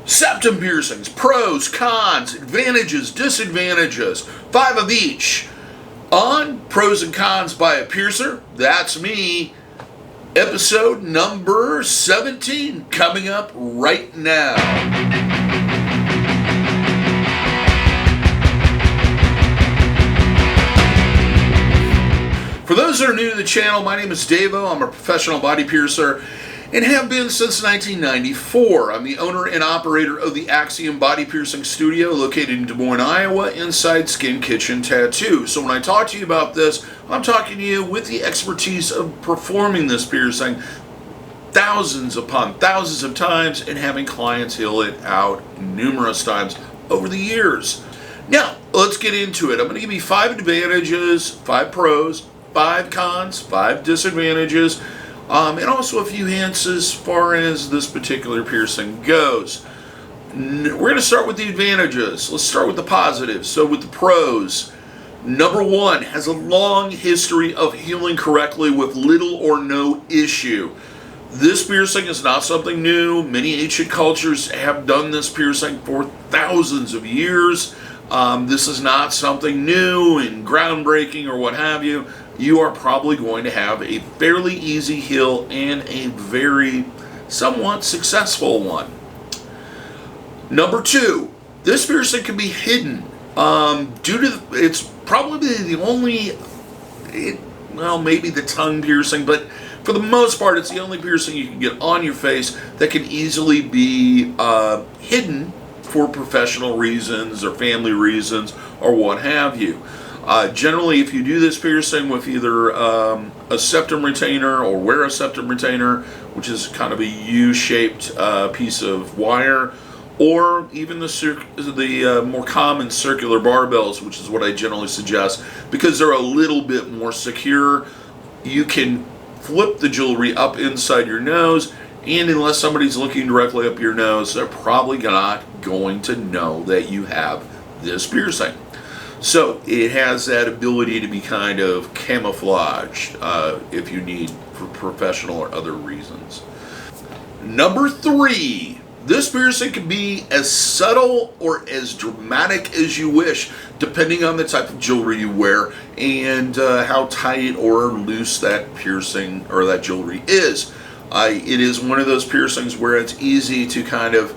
Septum piercings, pros, cons, advantages, disadvantages, 5 of each. On Pros and Cons by a Piercer, that's me. Episode number 17 coming up right now. For those that are new to the channel, my name is DaVo. I'm a professional body piercer and have been since 1994. I'm the owner and operator of the Axiom Body Piercing Studio located in Des Moines, Iowa, inside Skin Kitchen Tattoo. So when I talk to you about this, I'm talking to you with the expertise of performing this piercing thousands upon thousands of times and having clients heal it out numerous times over the years. Now, let's get into it. I'm going to give you 5 advantages, 5 pros, 5 cons, 5 disadvantages, and also a few hints as far as this particular piercing goes. We're going to start with the advantages. Let's start with the positives. So with the pros, number 1, has a long history of healing correctly with little or no issue. This piercing is not something new. Many ancient cultures have done this piercing for thousands of years. This is not something new and groundbreaking or what have you. You are probably going to have a fairly easy heal and a very somewhat successful one. Number 2, this piercing can be hidden. It's probably the only, maybe the tongue piercing, but for the most part, it's the only piercing you can get on your face that can easily be hidden for professional reasons or family reasons or what have you. Generally, if you do this piercing with either a septum retainer or wear a septum retainer, which is kind of a U-shaped piece of wire, or even the more common circular barbells, which is what I generally suggest, because they're a little bit more secure, you can flip the jewelry up inside your nose, and unless somebody's looking directly up your nose, they're probably not going to know that you have this piercing. So it has that ability to be kind of camouflaged if you need for professional or other reasons. Number 3, this piercing can be as subtle or as dramatic as you wish, depending on the type of jewelry you wear and how tight or loose that piercing or that jewelry is. It is one of those piercings where it's easy to kind of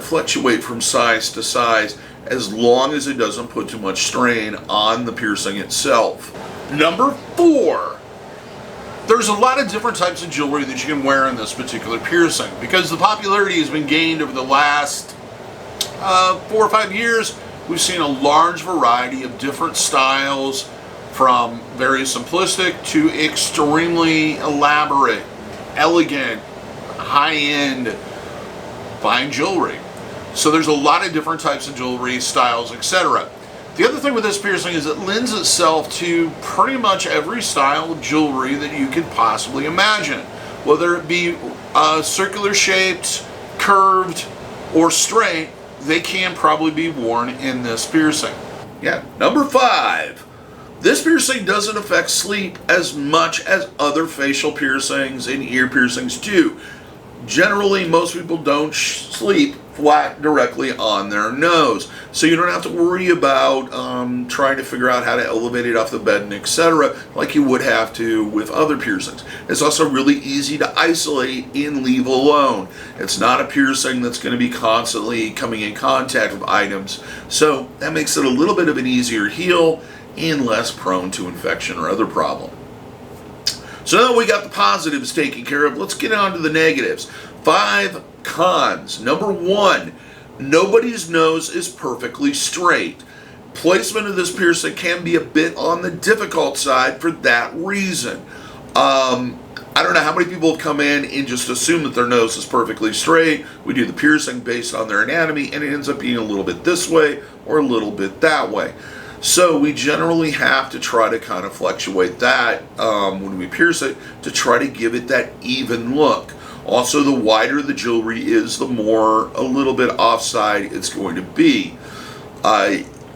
fluctuate from size to size, as long as it doesn't put too much strain on the piercing itself. Number 4, there's a lot of different types of jewelry that you can wear in this particular piercing. Because the popularity has been gained over the last 4 or 5 years, we've seen a large variety of different styles, from very simplistic to extremely elaborate, elegant, high-end, fine jewelry. So there's a lot of different types of jewelry, styles, etc. The other thing with this piercing is it lends itself to pretty much every style of jewelry that you could possibly imagine. Whether it be circular shaped, curved, or straight, they can probably be worn in this piercing. Yeah. Number 5. This piercing doesn't affect sleep as much as other facial piercings and ear piercings do. Generally, most people don't sleep flat directly on their nose, so you don't have to worry about trying to figure out how to elevate it off the bed and etc. like you would have to with other piercings. It's also really easy to isolate and leave alone. It's not a piercing that's going to be constantly coming in contact with items, so that makes it a little bit of an easier heal and less prone to infection or other problem. So now we got the positives taken care of, let's get on to the negatives. 5 cons. Number 1, nobody's nose is perfectly straight. Placement of this piercing can be a bit on the difficult side for that reason. I don't know how many people have come in and just assume that their nose is perfectly straight. We do the piercing based on their anatomy, and it ends up being a little bit this way or a little bit that way. So we generally have to try to kind of fluctuate that when we pierce it to try to give it that even look. Also, the wider the jewelry is, the more a little bit offside it's going to be.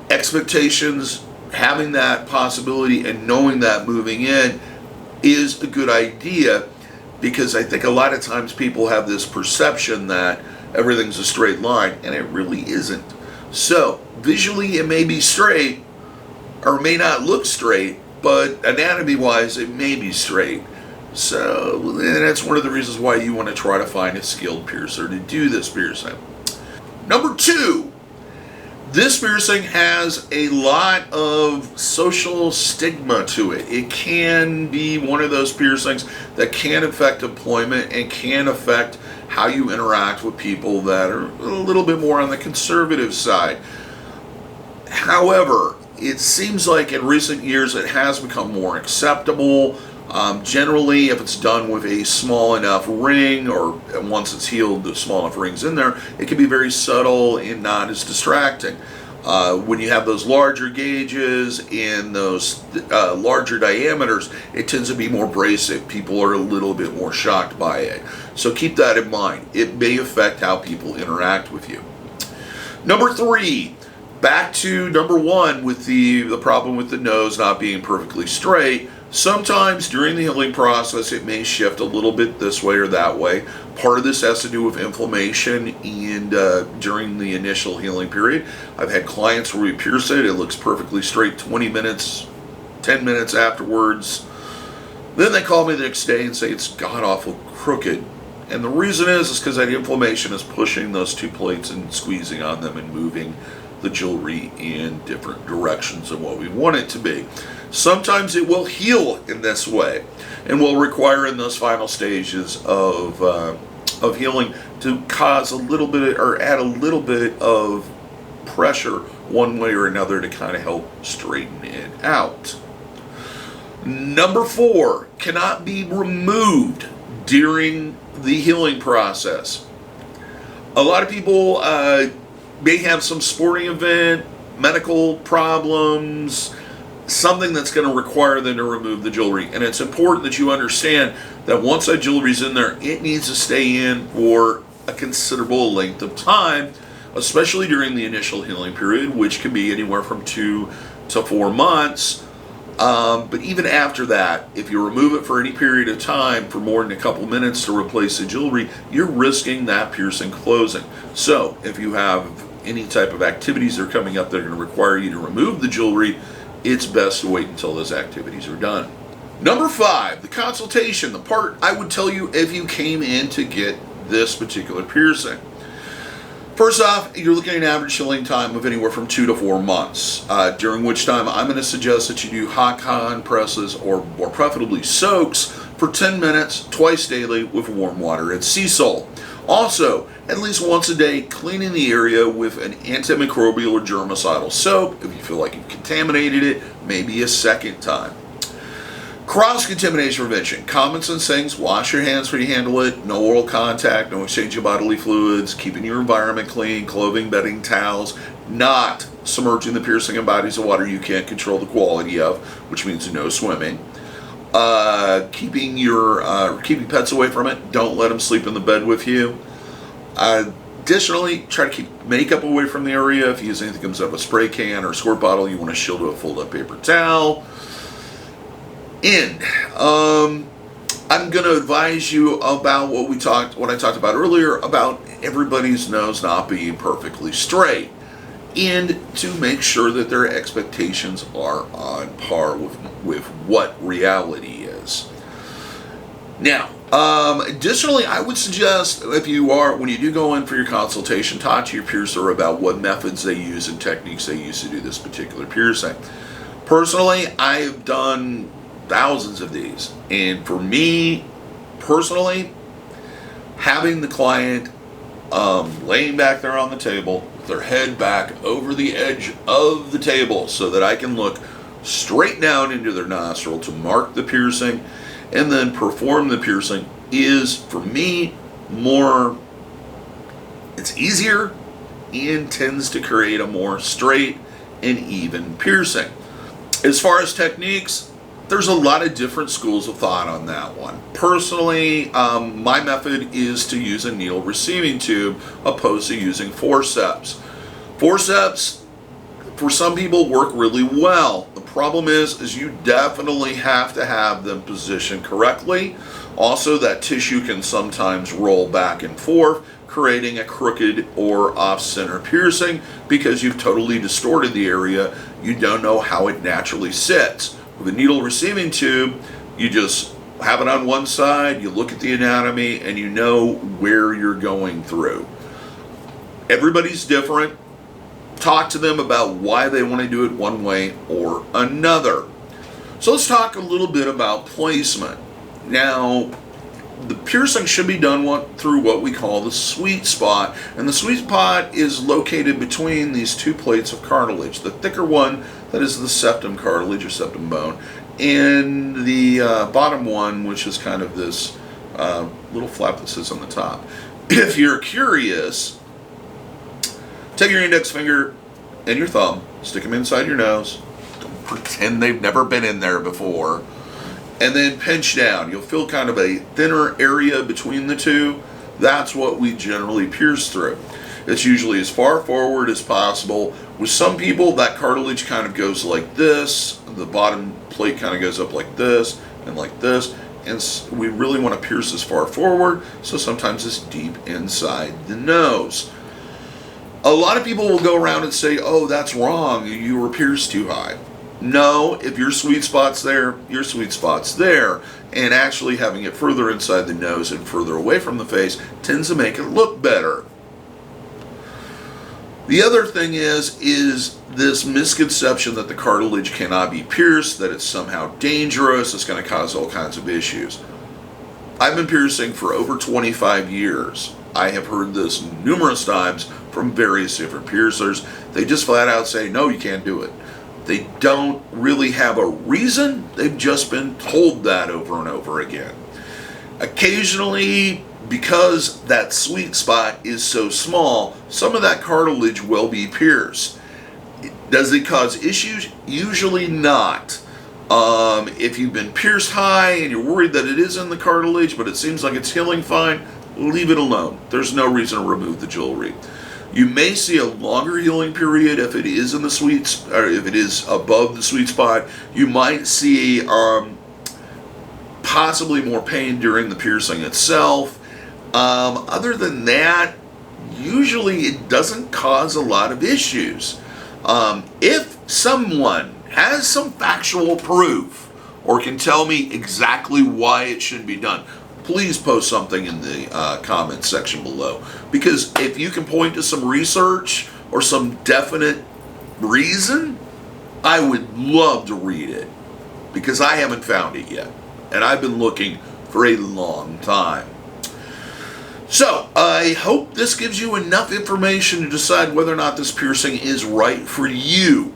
Expectations, having that possibility and knowing that moving in is a good idea, because I think a lot of times people have this perception that everything's a straight line, and it really isn't. So visually it may be straight or may not look straight, but anatomy wise it may be straight. So that's one of the reasons why you want to try to find a skilled piercer to do this piercing. Number 2, this piercing has a lot of social stigma to it. It can be one of those piercings that can affect employment and can affect how you interact with people that are a little bit more on the conservative side. However, it seems like in recent years it has become more acceptable. Generally, if it's done with a small enough ring, or once it's healed, the small enough rings in there, it can be very subtle and not as distracting. When you have those larger gauges and those larger diameters, it tends to be more abrasive. People are a little bit more shocked by it. So keep that in mind. It may affect how people interact with you. Number 3, back to number 1 with the problem with the nose not being perfectly straight. Sometimes during the healing process it may shift a little bit this way or that way. Part of this has to do with inflammation, and during the initial healing period, I've had clients where we pierce it, it looks perfectly straight 20 minutes, 10 minutes afterwards. Then they call me the next day and say it's god-awful crooked. And the reason is because that inflammation is pushing those 2 plates and squeezing on them and moving the jewelry in different directions than what we want it to be. Sometimes it will heal in this way and will require in those final stages of healing to cause a little bit or add a little bit of pressure one way or another to kind of help straighten it out. Number 4, cannot be removed during the healing process. A lot of people may have some sporting event, medical problems, something that's going to require them to remove the jewelry. And it's important that you understand that once that jewelry's in there, it needs to stay in for a considerable length of time, especially during the initial healing period, which can be anywhere from 2 to 4 months. But even after that, if you remove it for any period of time for more than a couple minutes to replace the jewelry, you're risking that piercing closing. So if you have any type of activities that are coming up that are going to require you to remove the jewelry, it's best to wait until those activities are done. Number 5, the consultation, the part I would tell you if you came in to get this particular piercing. First off, you're looking at an average healing time of anywhere from 2 to 4 months, during which time I'm going to suggest that you do hot compresses or more preferably soaks for 10 minutes twice daily with warm water and sea salt. Also, at least once a day, cleaning the area with an antimicrobial or germicidal soap. If you feel like you've contaminated it, maybe a second time. Cross-contamination prevention. Common sense things: wash your hands when you handle it, no oral contact, no exchange of bodily fluids, keeping your environment clean, clothing, bedding, towels, not submerging the piercing in bodies of water you can't control the quality of, which means no swimming. Keeping pets away from it. Don't let them sleep in the bed with you. Additionally, try to keep makeup away from the area. If you use anything that comes out of a spray can or a squirt bottle, you want to shield with a fold-up paper towel. And I'm going to advise you about what I talked about earlier about everybody's nose not being perfectly straight, and to make sure that their expectations are on par with what reality is. Now, additionally, I would suggest when you do go in for your consultation, talk to your piercer about what methods they use and techniques they use to do this particular piercing. Personally, I have done thousands of these, and for me personally, having the client laying back there on the table with their head back over the edge of the table so that I can look straight down into their nostril to mark the piercing and then perform the piercing is, for me, it's easier and tends to create a more straight and even piercing. As far as techniques, there's a lot of different schools of thought on that one. Personally, my method is to use a needle receiving tube opposed to using forceps. Forceps, for some people, work really well. The problem is you definitely have to have them positioned correctly. Also, that tissue can sometimes roll back and forth, creating a crooked or off-center piercing because you've totally distorted the area. You don't know how it naturally sits. With a needle receiving tube, you just have it on one side, you look at the anatomy, and you know where you're going through. Everybody's different. Talk to them about why they want to do it one way or another. So let's talk a little bit about placement. Now, the piercing should be done through what we call the sweet spot, and the sweet spot is located between these two plates of cartilage. The thicker one, that is the septum cartilage or septum bone, and the bottom one, which is kind of this little flap that sits on the top. If you're curious, take your index finger and your thumb, stick them inside your nose, don't pretend they've never been in there before, and then pinch down. You'll feel kind of a thinner area between the two. That's what we generally pierce through. It's usually as far forward as possible. With some people, that cartilage kind of goes like this. The bottom plate kind of goes up like this and like this. And we really want to pierce as far forward, so sometimes it's deep inside the nose. A lot of people will go around and say, oh, that's wrong, you were pierced too high. No, if your sweet spot's there, your sweet spot's there. And actually having it further inside the nose and further away from the face tends to make it look better. The other thing is this misconception that the cartilage cannot be pierced, that it's somehow dangerous, it's going to cause all kinds of issues. I've been piercing for over 25 years. I have heard this numerous times from various different piercers. They just flat out say, no, you can't do it. They don't really have a reason. They've just been told that over and over again. Occasionally, because that sweet spot is so small, some of that cartilage will be pierced. Does it cause issues? Usually not. If you've been pierced high and you're worried that it is in the cartilage, but it seems like it's healing fine, leave it alone. There's no reason to remove the jewelry. You may see a longer healing period if it is in the or if it is above the sweet spot. You might see possibly more pain during the piercing itself. Other than that, usually it doesn't cause a lot of issues. If someone has some factual proof or can tell me exactly why it should be done, please post something in the comments section below. Because if you can point to some research or some definite reason, I would love to read it. Because I haven't found it yet. And I've been looking for a long time. So, I hope this gives you enough information to decide whether or not this piercing is right for you.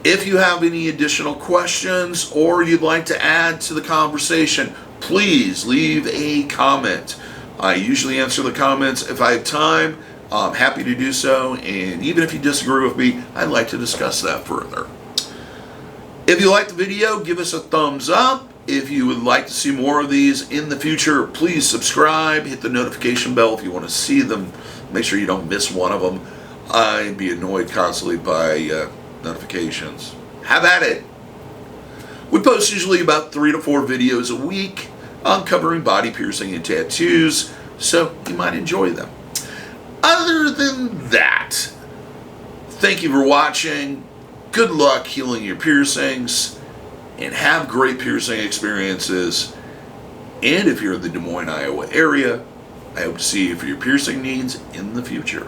If you have any additional questions or you'd like to add to the conversation, please leave a comment. I usually answer the comments if I have time. I'm happy to do so, and even if you disagree with me, I'd like to discuss that further. If you like the video, give us a thumbs up. If you would like to see more of these in the future, please subscribe, hit the notification bell if you want to see them. Make sure you don't miss one of them. I'd be annoyed constantly by notifications. Have at it. We post usually about 3 to 4 videos a week on covering body piercing and tattoos, so you might enjoy them. Other than that, thank you for watching. Good luck healing your piercings, and have great piercing experiences. And if you're in the Des Moines, Iowa area, I hope to see you for your piercing needs in the future.